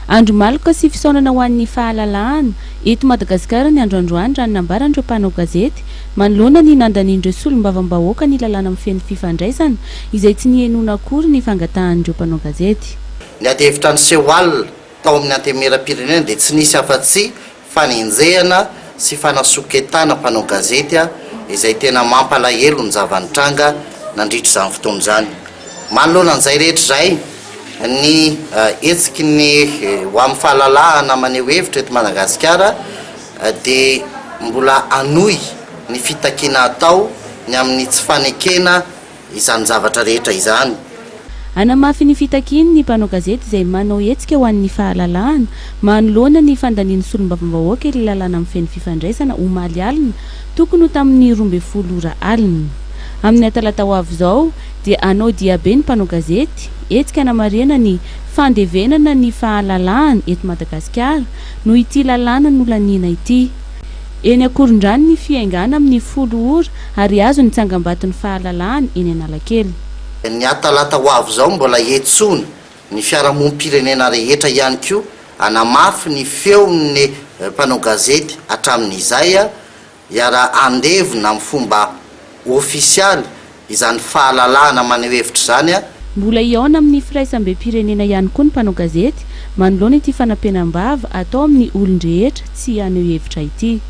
Andro maloka sy fisaonana ho an'ny fahalalahana eto Madagasikara ny androandroany raha nambaran'ireo mpanao gazety manoloana ny nandanian'ireo solombavambahoaka ny lalàna amin'ny feno fifandraisana izay tsy nienoana akory ny fangatahan'ireo mpanao gazety. Ny adihevitra ny Seoul tao amin'ny antemeram-pirenena dia tsy nisy afa-tsy fanenjehana sy fanasoketana mpanao gazety izay tena mampalahelo ny zavanitranga nandritra izany fotoana izany. Manoloana an'izay rehetra izay ny etsiky ny ho amin'ny fahalalahana maneho hevitra eto Madagasikara dia mbola anohy ny fitakiana atao ny amin'ny tsy fanekena izany zavatra rehetra izany. Anamafy ny fitakiany ny mpanao gazety izay manao hetsika ho an'ny fahalalahana manoloana ny fandanian'ny solombavambahoaka ilay lalàna amin'ny feno fifandraisana omaly alina tokony ho tamin'ny 12 alina. Amin'ny talata ho avy izao dia anao diabe ny mpanao gazety hetsika namarihana ny fandevenana ny fahalalahana eto Madagasikara no ity lalàna nolaniana ity. Eny Akorondrano ny fiaingana amin'ny 10 ora ary azo ny tsangambaton'ny fahalalahana eny Analakely. Ny talata ho avy izao mbola etsona ny fiarahamonim-pirenena rehetra ihany koa anamafy ny feon'ny mpanao gazety hatramin'izay iara andevina amin'ny fomba ofisialy izany fahalalahana maneho hevitra izany mbola iaona amin'ny firaisambe-pirenena ihany koa ny mpanao gazety manoloana ity fanampenam-bava atao amin'ny olon-drehetra tsy haneho hevitra ity.